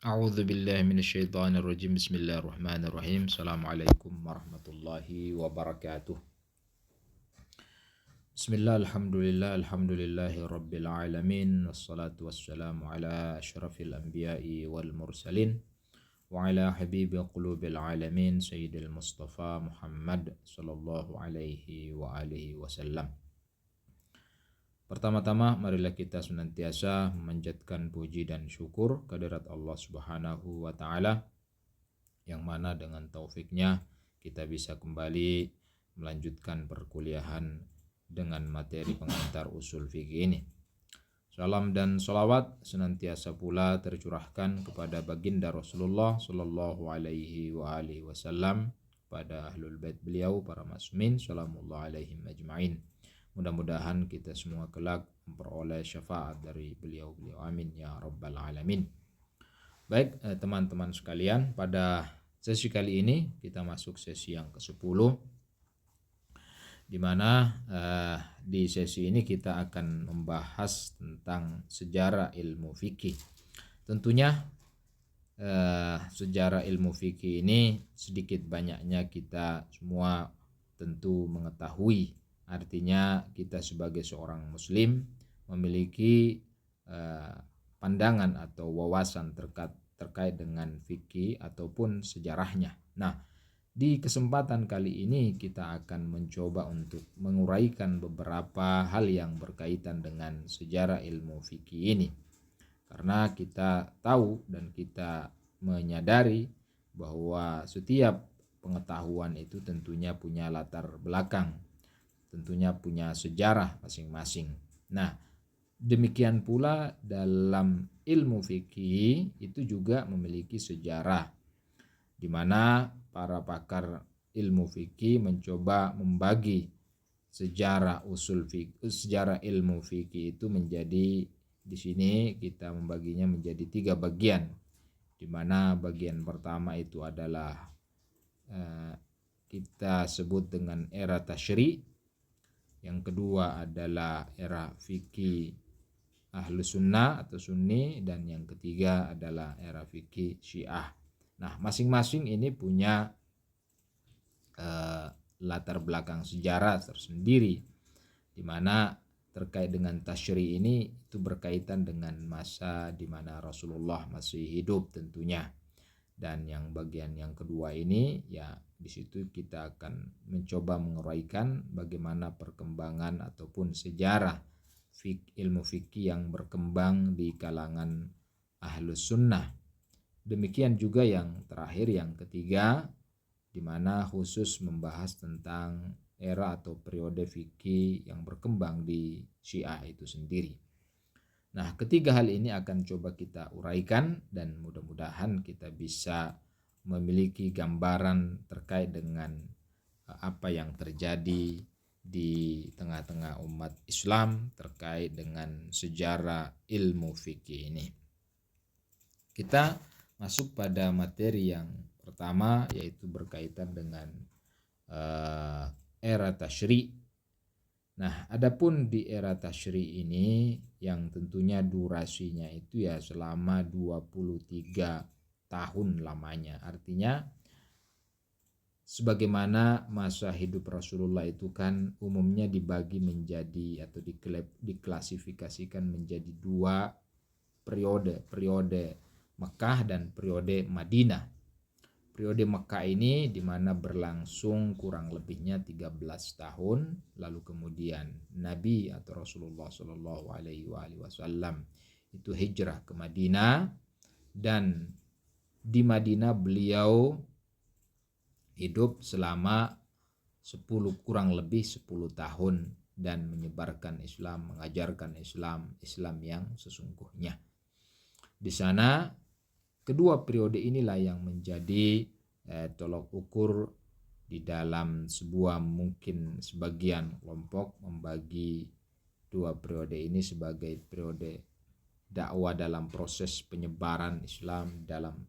A'udzu billahi minasyaitonir rajim. Bismillahirrahmanirrahim. Assalamualaikum warahmatullahi wabarakatuh. Bismillah, alhamdulillah, alhamdulillahi rabbil alamin. Wassalatu wassalamu ala asyrafil anbiya'i wal mursalin wa ala habibi qulubil alamin sayyidil Mustafa Muhammad sallallahu alaihi wa alihi wasallam. Pertama-tama marilah kita senantiasa memanjatkan puji dan syukur kehadirat Allah Subhanahu wa taala yang mana dengan taufiknya kita bisa kembali melanjutkan perkuliahan dengan materi pengantar usul fikih ini. Salam dan salawat senantiasa pula tercurahkan kepada baginda Rasulullah sallallahu alaihi wa alihi wasallam, pada ahlul bait beliau, para masmin, salamullah alaihim ajmain. Mudah-mudahan kita semua kelak memperoleh syafaat dari beliau-beliau, amin ya rabbal alamin. Baik teman-teman sekalian, pada sesi kali ini kita masuk sesi yang ke-10, di mana di sesi ini kita akan membahas tentang sejarah ilmu fikih. Tentunya sejarah ilmu fikih ini sedikit banyaknya kita semua tentu mengetahui. Artinya kita sebagai seorang muslim memiliki pandangan atau wawasan terkait dengan fikih ataupun sejarahnya. Nah, di kesempatan kali ini kita akan mencoba untuk menguraikan beberapa hal yang berkaitan dengan sejarah ilmu fikih ini. Karena kita tahu dan kita menyadari bahwa setiap pengetahuan itu tentunya punya latar belakang, tentunya punya sejarah masing-masing. Nah, demikian pula dalam ilmu fikih itu juga memiliki sejarah, di mana para pakar ilmu fikih mencoba membagi sejarah usul fikih, sejarah ilmu fikih itu menjadi, di sini kita membaginya menjadi 3 bagian, di mana bagian pertama itu adalah kita sebut dengan era tasyri'. Yang kedua adalah era fikih ahlu sunnah atau sunni, dan yang ketiga adalah era fikih syiah. Nah, masing-masing ini punya latar belakang sejarah tersendiri, di mana terkait dengan tasyri' ini itu berkaitan dengan masa di mana Rasulullah masih hidup tentunya. Dan yang bagian yang kedua ini ya di situ kita akan mencoba menguraikan bagaimana perkembangan ataupun sejarah ilmu fikih yang berkembang di kalangan ahlus sunnah. Demikian juga yang terakhir, yang ketiga, di mana khusus membahas tentang era atau periode fikih yang berkembang di Syiah itu sendiri. Nah, ketiga hal ini akan coba kita uraikan dan mudah-mudahan kita bisa memiliki gambaran terkait dengan apa yang terjadi di tengah-tengah umat Islam terkait dengan sejarah ilmu fikih ini. Kita masuk pada materi yang pertama, yaitu berkaitan dengan era tasyri'. Nah, adapun di era tasyri' ini yang tentunya durasinya itu ya selama 23 tahun lamanya. Artinya sebagaimana masa hidup Rasulullah itu kan umumnya dibagi menjadi atau diklasifikasikan menjadi 2 periode, periode Mekah dan periode Madinah. Periode Mekah ini di mana berlangsung kurang lebihnya 13 tahun, lalu kemudian Nabi atau Rasulullah Shallallahu alaihi wasallam itu hijrah ke Madinah, dan di Madinah beliau hidup selama kurang lebih 10 tahun dan menyebarkan Islam, mengajarkan Islam yang sesungguhnya. Di sana kedua periode inilah yang menjadi tolok ukur di dalam sebuah, mungkin sebagian kelompok membagi 2 periode ini sebagai periode dakwah dalam proses penyebaran Islam dalam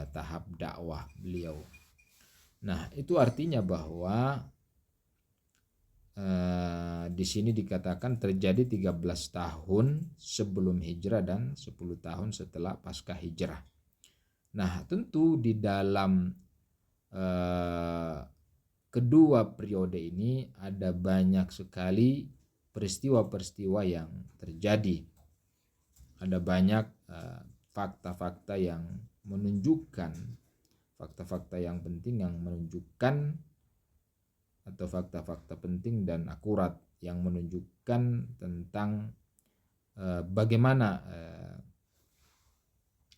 tahap dakwah beliau. Nah, itu artinya bahwa di sini dikatakan terjadi 13 tahun sebelum hijrah dan 10 tahun setelah pasca hijrah. Nah, tentu di dalam kedua periode ini ada banyak sekali peristiwa-peristiwa yang terjadi. Ada banyak fakta-fakta yang menunjukkan, fakta-fakta yang penting yang menunjukkan, atau fakta-fakta penting dan akurat yang menunjukkan tentang bagaimana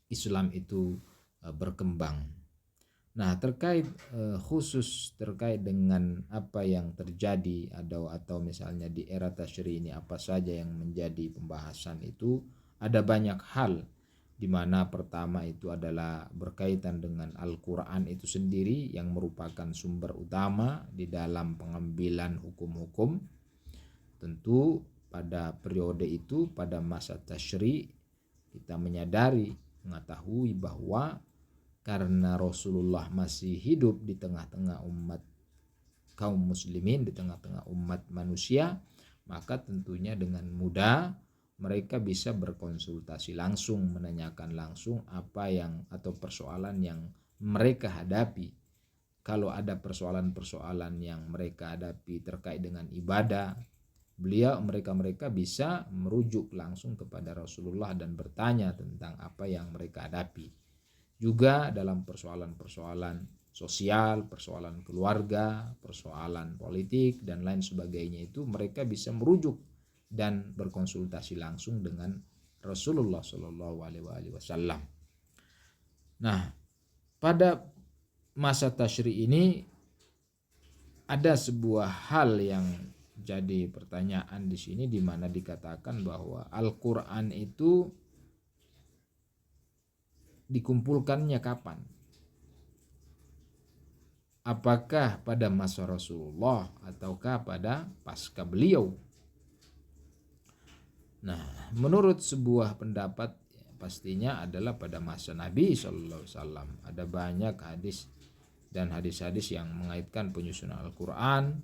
Islam itu berkembang. Nah, khusus terkait dengan apa yang terjadi atau misalnya di era tasyri ini apa saja yang menjadi pembahasan, itu ada banyak hal, di mana pertama itu adalah berkaitan dengan Al-Quran itu sendiri yang merupakan sumber utama di dalam pengambilan hukum-hukum. Tentu pada periode itu, pada masa tasyri, kita mengetahui bahwa karena Rasulullah masih hidup di tengah-tengah umat kaum muslimin, di tengah-tengah umat manusia, maka tentunya dengan mudah mereka bisa berkonsultasi langsung, menanyakan langsung apa yang atau persoalan yang mereka hadapi. Kalau ada persoalan-persoalan yang mereka hadapi terkait dengan ibadah, mereka bisa merujuk langsung kepada Rasulullah dan bertanya tentang apa yang mereka hadapi. Juga dalam persoalan-persoalan sosial, persoalan keluarga, persoalan politik dan lain sebagainya, itu mereka bisa merujuk dan berkonsultasi langsung dengan Rasulullah Shallallahu Alaihi Wasallam. Nah, pada masa tasyri ini ada sebuah hal yang jadi pertanyaan di sini, di mana dikatakan bahwa Al-Quran itu dikumpulkannya kapan? Apakah pada masa Rasulullah ataukah pada pasca beliau? Nah, menurut sebuah pendapat, pastinya adalah pada masa Nabi Sallallahu Alaihi Wasallam. Ada banyak hadis dan hadis-hadis yang mengaitkan penyusunan Al-Quran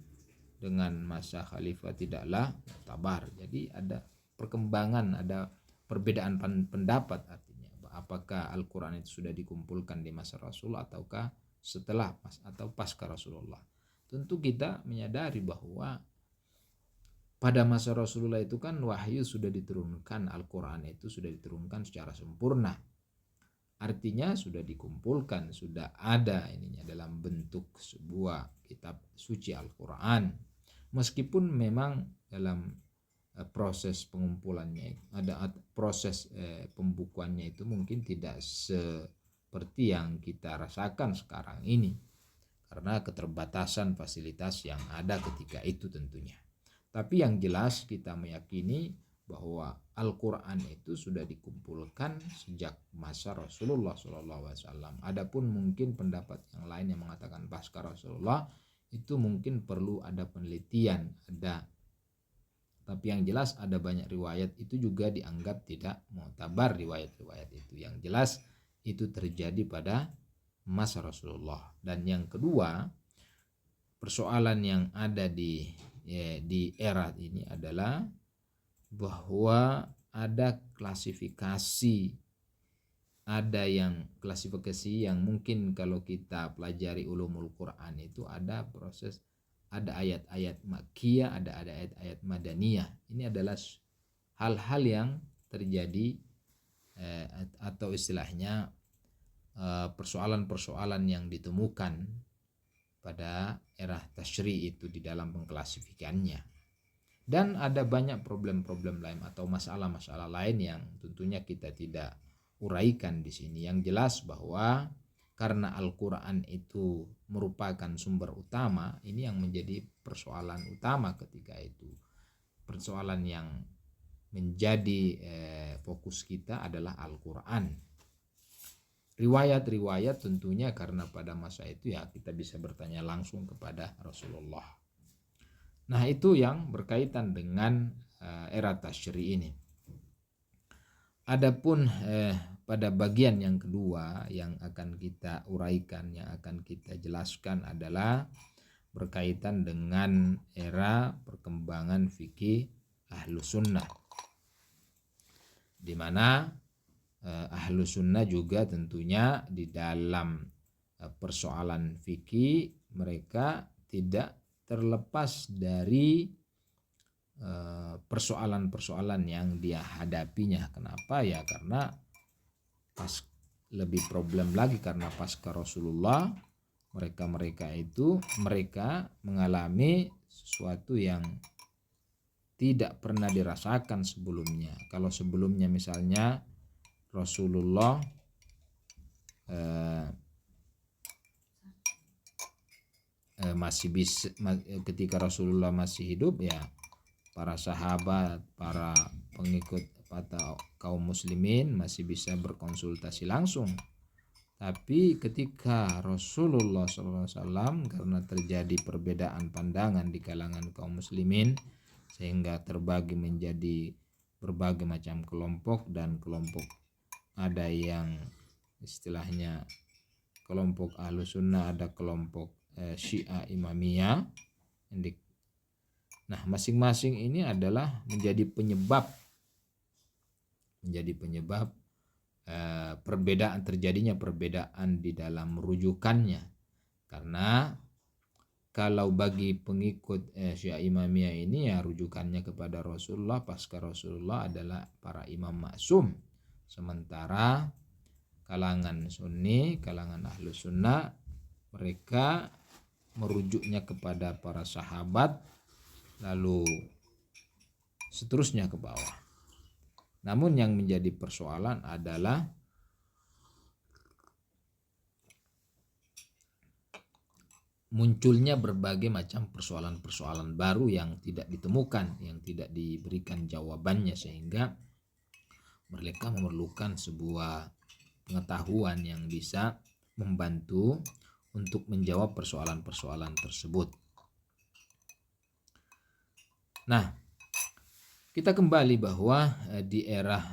dengan masa khalifah tidaklah muktabar. Jadi ada perkembangan, ada perbedaan pendapat, artinya apakah Al-Quran itu sudah dikumpulkan di masa Rasul ataukah setelah atau pasca Rasulullah. Tentu kita menyadari bahwa pada masa Rasulullah itu kan wahyu sudah diturunkan, Al-Quran itu sudah diturunkan secara sempurna. Artinya sudah dikumpulkan, sudah ada ininya dalam bentuk sebuah kitab suci Al-Quran. Meskipun memang dalam proses pengumpulannya, ada proses pembukuannya itu mungkin tidak seperti yang kita rasakan sekarang ini, karena keterbatasan fasilitas yang ada ketika itu tentunya. Tapi yang jelas kita meyakini bahwa Al-Quran itu sudah dikumpulkan sejak masa Rasulullah SAW. Adapun mungkin pendapat yang lain yang mengatakan pasca Rasulullah, itu mungkin perlu ada penelitian, tapi yang jelas ada banyak riwayat itu juga dianggap tidak muktabar, riwayat-riwayat itu. Yang jelas itu terjadi pada masa Rasulullah. Dan yang kedua, persoalan yang ada di era ini adalah bahwa ada klasifikasi yang mungkin kalau kita pelajari ulumul Quran itu ada proses, ada ayat-ayat makkiyah, ada ayat-ayat madaniyah. Ini adalah hal-hal yang terjadi atau istilahnya persoalan-persoalan yang ditemukan pada era tasyri itu di dalam pengklasifikannya. Dan ada banyak problem-problem lain atau masalah-masalah lain yang tentunya kita tidak uraikan di sini. Yang jelas bahwa karena Al-Quran itu merupakan sumber utama, ini yang menjadi persoalan utama ketika itu. Persoalan yang menjadi fokus kita adalah Al-Quran. Riwayat-riwayat tentunya karena pada masa itu ya kita bisa bertanya langsung kepada Rasulullah. Nah, itu yang berkaitan dengan era tasyri ini. Adapun pada bagian yang kedua yang akan kita uraikan, yang akan kita jelaskan adalah berkaitan dengan era perkembangan fikih Ahlus Sunnah, di mana Ahlus sunnah juga tentunya di dalam persoalan fikih mereka tidak terlepas dari persoalan-persoalan yang dia hadapinya. Kenapa ya? Karena lebih problem lagi karena pasca Rasulullah mereka mengalami sesuatu yang tidak pernah dirasakan sebelumnya. Kalau sebelumnya misalnya Rasulullah ketika Rasulullah masih hidup ya para sahabat, para pengikut atau kaum muslimin masih bisa berkonsultasi langsung. Tapi ketika Rasulullah SAW karena terjadi perbedaan pandangan di kalangan kaum muslimin sehingga terbagi menjadi berbagai macam kelompok, dan kelompok ada yang istilahnya kelompok Ahlus Sunnah, ada kelompok Syiah Imamiyah. Nah, masing-masing ini adalah menjadi penyebab terjadinya perbedaan di dalam rujukannya. Karena kalau bagi pengikut Syiah Imamiyah ini ya rujukannya kepada Rasulullah, pasca Rasulullah adalah para imam maksum. Sementara kalangan Sunni, kalangan Ahlus Sunnah, mereka merujuknya kepada para sahabat lalu seterusnya ke bawah. Namun yang menjadi persoalan adalah munculnya berbagai macam persoalan-persoalan baru yang tidak ditemukan, yang tidak diberikan jawabannya, sehingga mereka memerlukan sebuah pengetahuan yang bisa membantu untuk menjawab persoalan-persoalan tersebut. Nah, kita kembali bahwa di era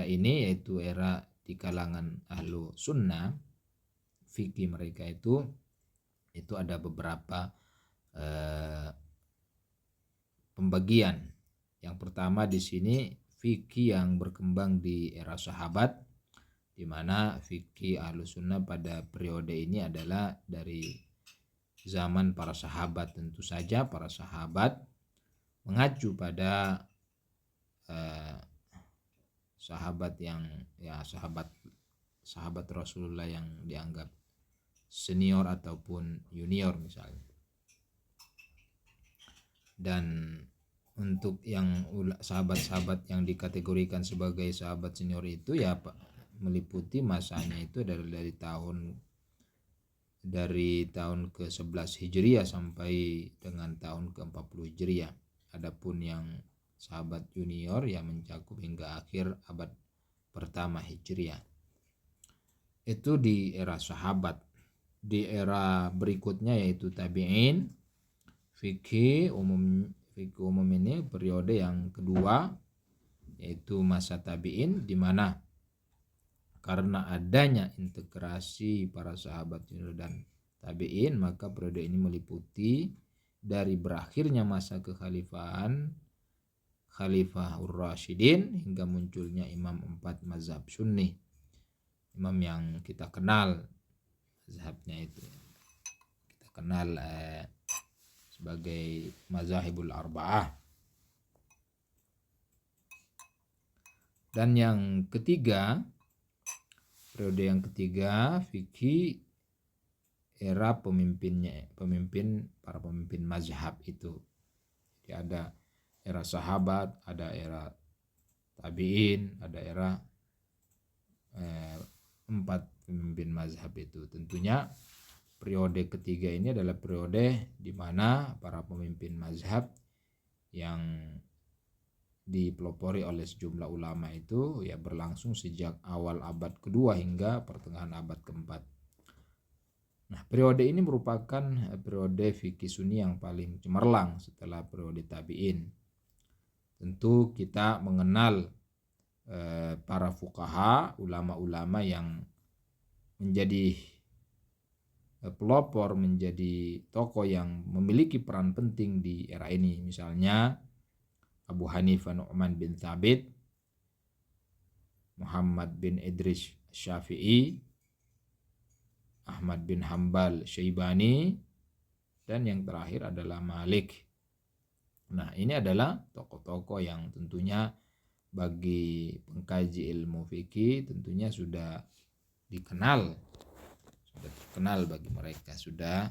ini, yaitu era di kalangan ahlu sunnah, fikih mereka itu ada beberapa pembagian. Yang pertama di sini fikih yang berkembang di era sahabat, di mana fikih Ahlus Sunnah pada periode ini adalah dari zaman para sahabat. Tentu saja para sahabat mengacu pada sahabat yang sahabat Rasulullah yang dianggap senior ataupun junior misalnya. Dan untuk yang sahabat-sahabat yang dikategorikan sebagai sahabat senior itu ya meliputi masanya itu dari tahun ke-11 Hijriah sampai dengan tahun ke-40 Hijriah. Adapun yang sahabat junior ya mencakup hingga akhir abad pertama Hijriah. Itu di era sahabat. Di era berikutnya yaitu tabi'in, fikih umum ini periode yang kedua yaitu masa tabi'in, di mana karena adanya integrasi para sahabat dan tabi'in, maka periode ini meliputi dari berakhirnya masa kekhalifahan Khalifah Ur-Rasyidin hingga munculnya imam 4 mazhab Sunni. Imam yang kita kenal mazhabnya itu kita kenal sebagai mazahibul arba'ah. Dan yang ketiga, periode yang ketiga fikih era para pemimpin mazhab itu. Jadi ada era sahabat, ada era tabi'in, ada era 4 pemimpin mazhab itu. Tentunya periode ketiga ini adalah periode di mana para pemimpin mazhab yang dipelopori oleh sejumlah ulama itu ya berlangsung sejak awal abad kedua hingga pertengahan abad keempat. Nah, periode ini merupakan periode fikih Sunni yang paling cemerlang setelah periode tabi'in. Tentu kita mengenal para fuqaha, ulama-ulama yang menjadi pelopor, menjadi tokoh yang memiliki peran penting di era ini. Misalnya Abu Hanifah Nu'man bin Thabit, Muhammad bin Idris Syafi'i, Ahmad bin Hambal Syaibani, dan yang terakhir adalah Malik. Nah, ini adalah tokoh-tokoh yang tentunya bagi pengkaji ilmu fikih tentunya sudah dikenal, sudah terkenal bagi mereka, sudah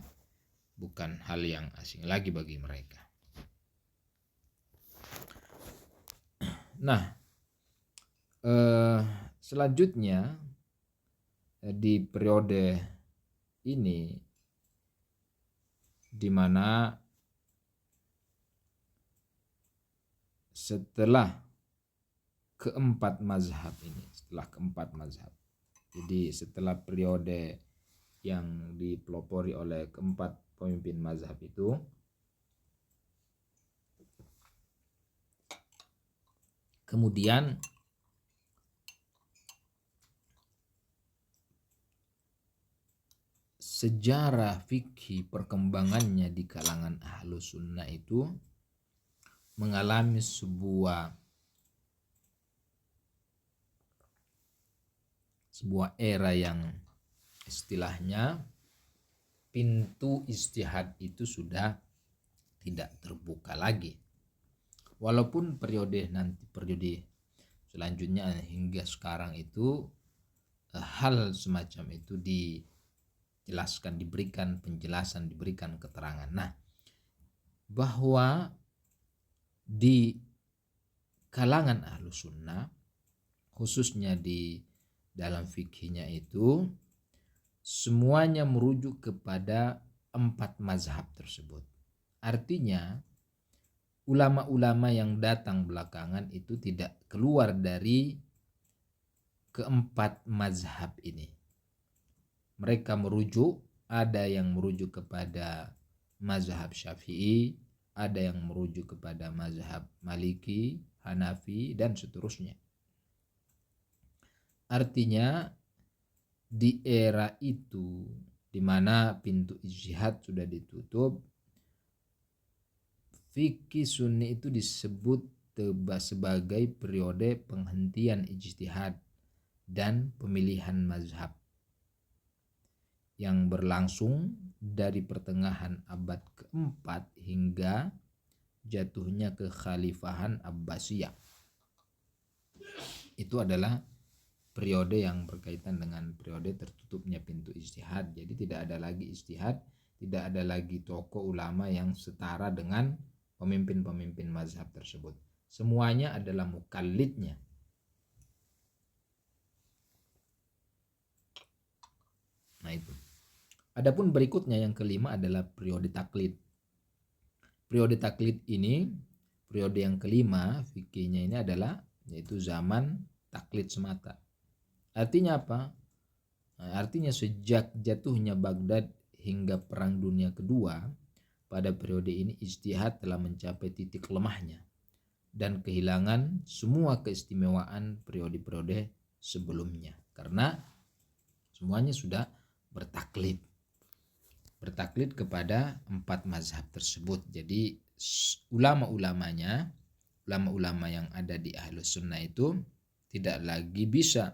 bukan hal yang asing lagi bagi mereka. Nah, selanjutnya di periode ini di mana setelah keempat mazhab ini, jadi setelah periode yang dipelopori oleh keempat pemimpin mazhab itu, kemudian sejarah fikih perkembangannya di kalangan Ahlus Sunnah itu mengalami sebuah era yang istilahnya pintu ijtihad itu sudah tidak terbuka lagi. Walaupun periode selanjutnya hingga sekarang itu hal semacam itu dijelaskan, diberikan penjelasan, diberikan keterangan. Nah, bahwa di kalangan Ahlus Sunnah, khususnya di dalam fikihnya itu, semuanya merujuk kepada empat mazhab tersebut. Artinya ulama-ulama yang datang belakangan itu tidak keluar dari keempat mazhab ini. Mereka merujuk, ada yang merujuk kepada mazhab Syafi'i, ada yang merujuk kepada mazhab Maliki, Hanafi, dan seterusnya. Artinya di era itu di mana pintu ijtihad sudah ditutup, fikih sunni itu disebut sebagai periode penghentian ijtihad dan pemilihan mazhab yang berlangsung dari pertengahan abad keempat hingga jatuhnya kekhalifahan Abbasiyah. Itu adalah periode yang berkaitan dengan periode tertutupnya pintu ijtihad. Jadi tidak ada lagi ijtihad, tidak ada lagi tokoh ulama yang setara dengan pemimpin-pemimpin mazhab tersebut. Semuanya adalah mukallidnya. Nah itu. Adapun berikutnya yang kelima adalah periode taklid. Periode taklid ini, periode yang kelima fikihnya ini adalah yaitu zaman taklid semata. Artinya apa? Artinya sejak jatuhnya Baghdad hingga Perang Dunia Kedua, pada periode ini ijtihad telah mencapai titik lemahnya dan kehilangan semua keistimewaan periode-periode sebelumnya, karena semuanya sudah bertaklid kepada empat mazhab tersebut. Jadi ulama-ulama yang ada di Ahlus Sunnah itu tidak lagi bisa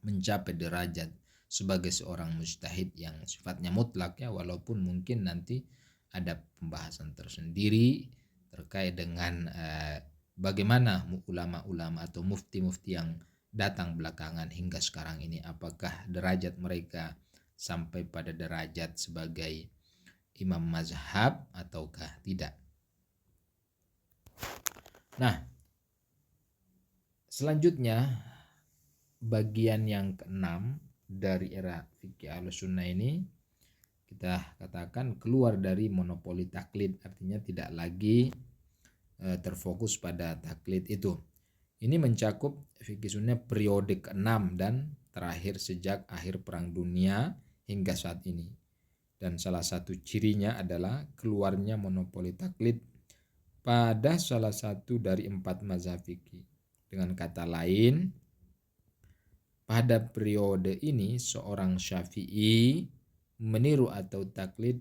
mencapai derajat sebagai seorang mujtahid yang sifatnya mutlak ya, walaupun mungkin nanti ada pembahasan tersendiri terkait dengan bagaimana ulama-ulama atau mufti-mufti yang datang belakangan hingga sekarang ini, apakah derajat mereka sampai pada derajat sebagai imam mazhab ataukah tidak. Nah, selanjutnya bagian yang keenam dari era fikih Ahlus Sunnah ini kita katakan keluar dari monopoli taklid, artinya tidak lagi terfokus pada taklid itu. Ini mencakup fikih sunnah periode ke-6 dan terakhir sejak akhir Perang Dunia hingga saat ini. Dan salah satu cirinya adalah keluarnya monopoli taklid pada salah satu dari empat mazhab fikih. Dengan kata lain, pada periode ini seorang Syafi'i meniru atau taklid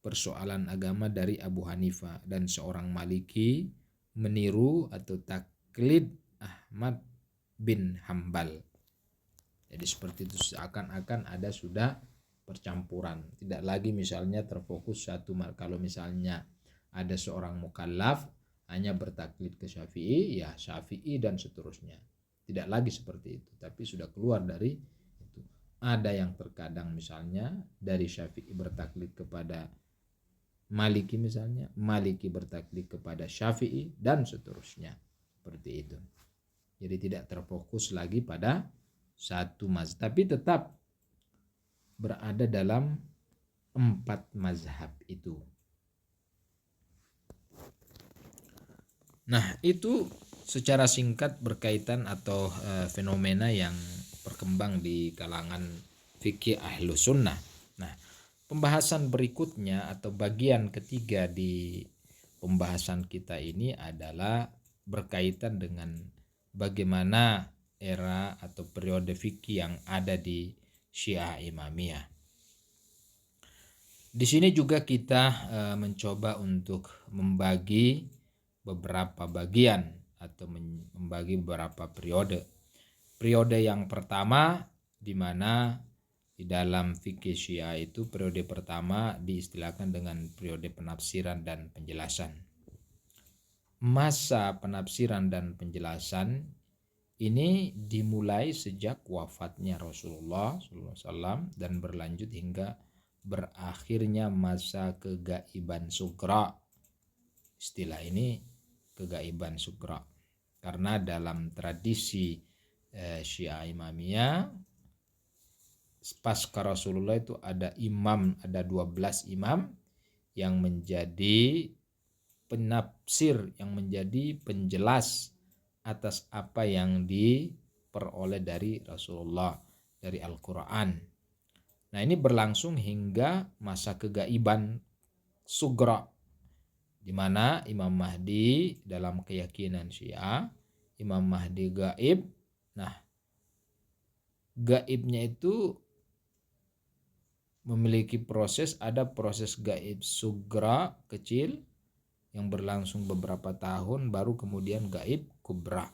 persoalan agama dari Abu Hanifah, dan seorang Maliki meniru atau taklid Ahmad bin Hambal. Jadi seperti itu, seakan-akan ada sudah percampuran. Tidak lagi misalnya terfokus satu, kalau misalnya ada seorang mukallaf hanya bertaklid ke Syafi'i, ya Syafi'i dan seterusnya. Tidak lagi seperti itu, tapi sudah keluar dari itu. Ada yang terkadang misalnya dari Syafi'i bertaklid kepada Maliki misalnya, Maliki bertaklid kepada Syafi'i dan seterusnya. Seperti itu. Jadi tidak terfokus lagi pada satu mazhab, tapi tetap berada dalam 4 mazhab itu. Nah, itu secara singkat berkaitan atau fenomena yang berkembang di kalangan fikih Ahlus Sunnah. Nah, pembahasan berikutnya atau bagian ketiga di pembahasan kita ini adalah berkaitan dengan bagaimana era atau periode fikih yang ada di Syiah Imamiyah. Di sini juga kita mencoba untuk membagi beberapa bagian atau membagi beberapa periode. Periode yang pertama, di mana di dalam fikih Syiah itu periode pertama diistilahkan dengan periode penafsiran dan penjelasan. Masa penafsiran dan penjelasan ini dimulai sejak wafatnya Rasulullah SAW dan berlanjut hingga berakhirnya masa kegaiban sugra. Istilah ini kegaiban sugra, karena dalam tradisi Syiah Imamiyah pasca Rasulullah itu ada imam, ada 12 imam yang menjadi penafsir, yang menjadi penjelas atas apa yang diperoleh dari Rasulullah, dari Al-Quran. Nah, ini berlangsung hingga masa kegaiban sugra, di mana Imam Mahdi dalam keyakinan Syiah, Imam Mahdi gaib. Nah, gaibnya itu memiliki proses, ada proses gaib sugra kecil yang berlangsung beberapa tahun, baru kemudian gaib kubra.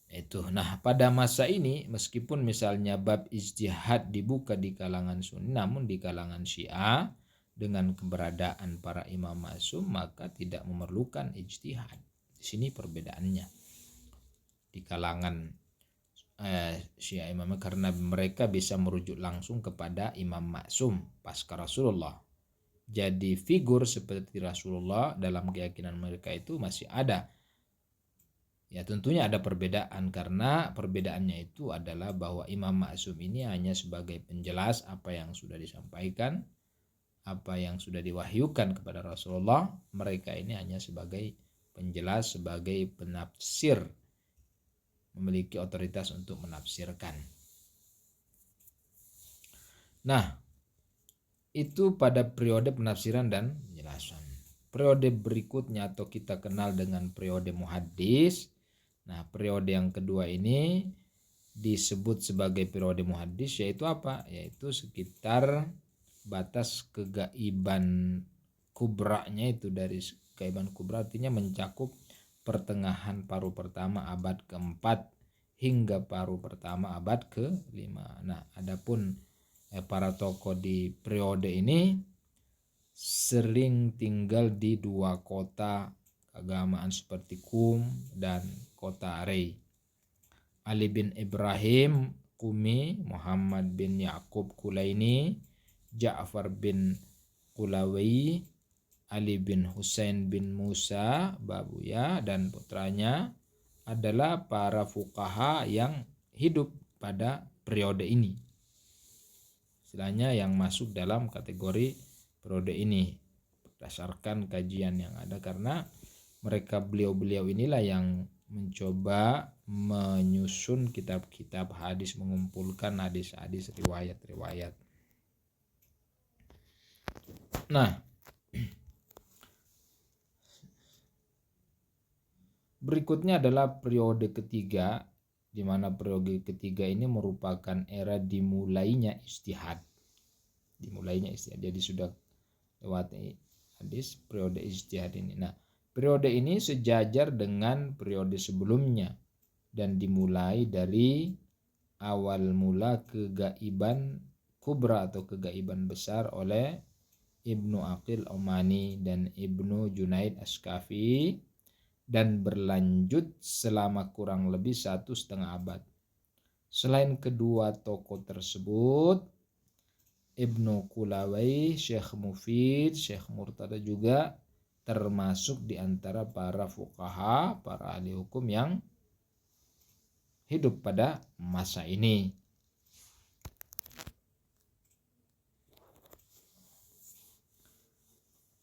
Itu. Nah, pada masa ini meskipun misalnya bab ijtihad dibuka di kalangan Sunni, namun di kalangan Syiah dengan keberadaan para imam maksum maka tidak memerlukan ijtihad. Di sini perbedaannya. Di kalangan Syiah Imam, karena mereka bisa merujuk langsung kepada imam maksum pasca Rasulullah. Jadi figur seperti Rasulullah dalam keyakinan mereka itu masih ada. Ya, tentunya ada perbedaan, karena perbedaannya itu adalah bahwa imam maksum ini hanya sebagai penjelas apa yang sudah disampaikan, apa yang sudah diwahyukan kepada Rasulullah. Mereka ini hanya sebagai penjelas, sebagai penafsir, memiliki otoritas untuk menafsirkan. Nah, itu pada periode penafsiran dan penjelasan. Periode berikutnya atau kita kenal dengan periode muhaddis. Nah, periode yang kedua ini disebut sebagai periode muhaddis, yaitu apa? Yaitu sekitar batas kegaiban kubranya itu, dari kegaiban kubra artinya mencakup pertengahan paruh pertama abad keempat hingga paruh pertama abad ke-5. Nah, adapun para tokoh di periode ini sering tinggal di 2 kota keagamaan seperti Qum dan kota Rey. Ali bin Ibrahim Qumi, Muhammad bin Yaqub Kulaini, Ja'far bin Kulawi, Ali bin Husain bin Musa Babuya dan putranya adalah para fuqaha yang hidup pada periode ini. Istilahnya yang masuk dalam kategori periode ini berdasarkan kajian yang ada, karena mereka beliau-beliau inilah yang mencoba menyusun kitab-kitab hadis, mengumpulkan hadis-hadis, riwayat-riwayat. Nah, berikutnya adalah periode ketiga, di mana periode ketiga ini merupakan era dimulainya ijtihad. Jadi sudah lewat hadis periode ijtihad ini. Nah, Periode ini sejajar dengan periode sebelumnya dan dimulai dari awal mula kegaiban kubra atau kegaiban besar oleh Ibnu Aqil Omani dan Ibnu Junaid Askafi dan berlanjut selama kurang lebih 1,5 abad. Selain kedua tokoh tersebut, Ibnu Kulawai, Syekh Mufid, Syekh Murtada juga termasuk di antara para fuqaha, para ahli hukum yang hidup pada masa ini.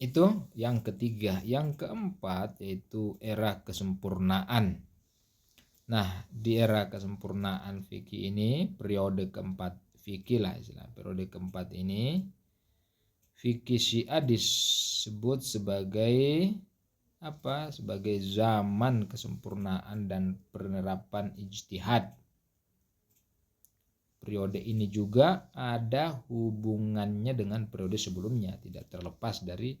Itu yang ketiga. Yang keempat yaitu era kesempurnaan. Nah, di era kesempurnaan fikih ini, periode keempat fikih lah istilah. Periode keempat ini, fikih Syiah disebut sebagai apa? Sebagai zaman kesempurnaan dan penerapan ijtihad. Periode ini juga ada hubungannya dengan periode sebelumnya, tidak terlepas dari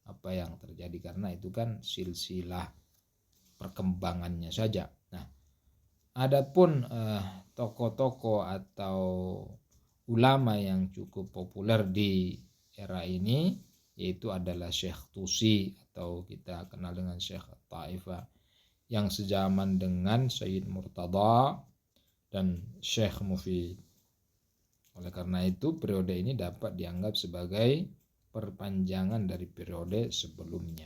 apa yang terjadi karena itu kan silsilah perkembangannya saja. Nah, adapun tokoh-tokoh atau ulama yang cukup populer di era ini yaitu adalah Syekh Tusi atau kita kenal dengan Syekh Taifah yang sezaman dengan Sayyid Murtada dan Syekh Mufid. Oleh karena itu periode ini dapat dianggap sebagai perpanjangan dari periode sebelumnya.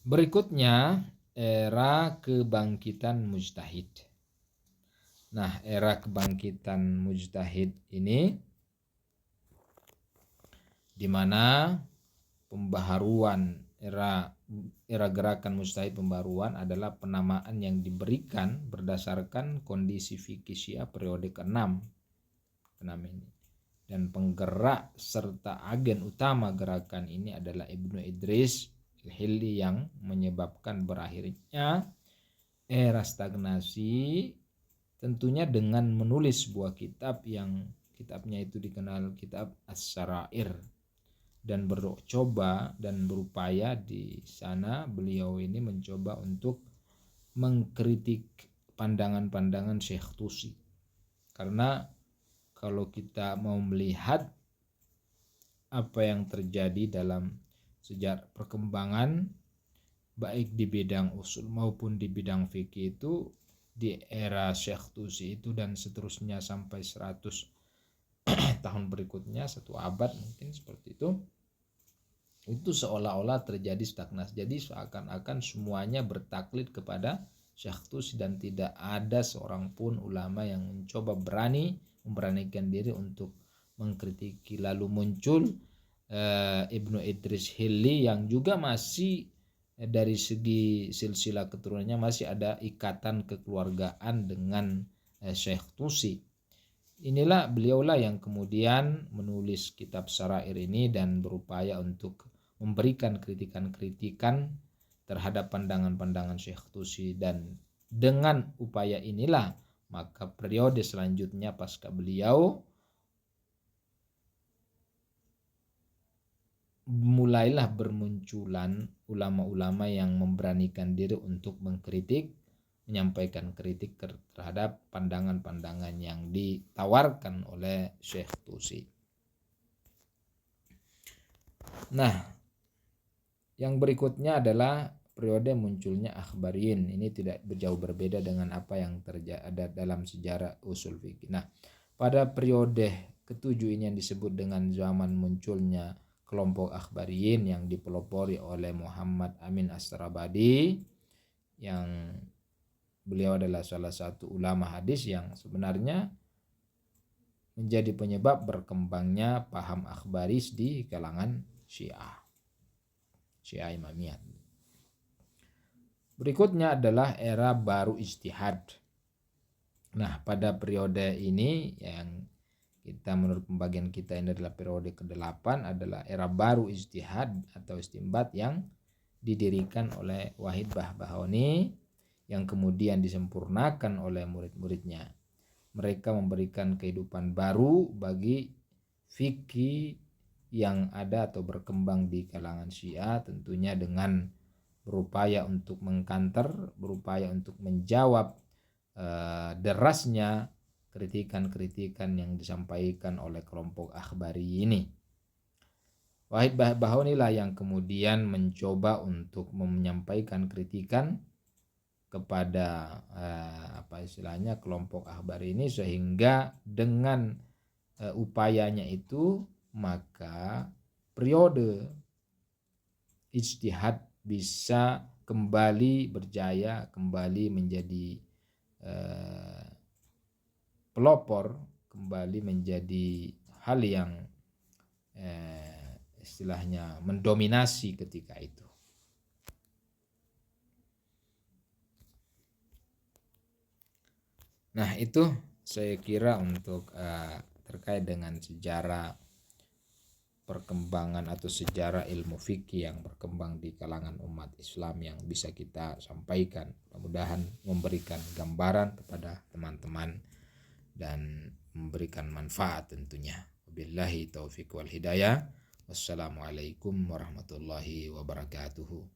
Berikutnya era kebangkitan mujtahid. Nah, era kebangkitan mujtahid ini di mana pembaharuan era gerakan mujtahid pembaruan adalah penamaan yang diberikan berdasarkan kondisi fikih Syiah periode ke-6 ini. Dan penggerak serta agen utama gerakan ini adalah Ibnu Idris Al-Hilli yang menyebabkan berakhirnya era stagnasi, tentunya dengan menulis sebuah kitab yang kitabnya itu dikenal kitab As-Sarair. Dan bercoba dan berupaya di sana beliau ini mencoba untuk mengkritik pandangan-pandangan Syekh Tusi. Karena kalau kita mau melihat apa yang terjadi dalam sejarah perkembangan baik di bidang usul maupun di bidang fikih itu di era Syekh Tusi itu dan seterusnya sampai 100 tahun berikutnya, 1 abad mungkin seperti itu seolah-olah terjadi stagnasi. Jadi seakan-akan semuanya bertaklid kepada Syekh Tusi dan tidak ada seorang pun ulama yang mencoba memberanikan diri untuk mengkritiki. Lalu muncul Ibnu Idris Hilli yang juga masih dari segi silsilah keturunannya masih ada ikatan kekeluargaan dengan Syekh Tusi. Inilah beliaulah yang kemudian menulis kitab Sarair ini dan berupaya untuk memberikan kritikan-kritikan terhadap pandangan-pandangan Syekh Tusi, dan dengan upaya inilah maka periode selanjutnya pasca beliau mulailah bermunculan ulama-ulama yang memberanikan diri untuk menyampaikan kritik terhadap pandangan-pandangan yang ditawarkan oleh Syekh Tusi. Nah, yang berikutnya adalah periode munculnya akhbariyin. Ini tidak jauh berbeda dengan apa yang terjadi dalam sejarah usul fikih. Nah, pada periode ketujuh ini yang disebut dengan zaman munculnya kelompok akhbariyin yang dipelopori oleh Muhammad Amin As-Sarabadi, yang beliau adalah salah satu ulama hadis yang sebenarnya menjadi penyebab berkembangnya paham akhbaris di kalangan Syiah Imamiyah. Berikutnya adalah era baru ijtihad. Nah, pada periode ini yang kita menurut pembagian kita ini adalah periode ke-8 adalah era baru ijtihad atau istinbat yang didirikan oleh Wahid Bahbahani yang kemudian disempurnakan oleh murid-muridnya. Mereka memberikan kehidupan baru bagi fikih yang ada atau berkembang di kalangan Syiah, tentunya dengan berupaya untuk mengkanter, berupaya untuk menjawab derasnya kritikan-kritikan yang disampaikan oleh kelompok Akhbari ini. Wahid Bahouni lah yang kemudian mencoba untuk menyampaikan kritikan kepada kelompok Akhbari ini, sehingga dengan upayanya itu maka periode ijtihad bisa kembali berjaya, kembali menjadi pelopor, kembali menjadi hal yang istilahnya mendominasi ketika itu. Nah, itu saya kira untuk terkait dengan sejarah perkembangan atau sejarah ilmu fikih yang berkembang di kalangan umat Islam yang bisa kita sampaikan. Mudah-mudahan memberikan gambaran kepada teman-teman dan memberikan manfaat tentunya. Wabillahi taufiq wal hidayah. Wassalamualaikum warahmatullahi wabarakatuh.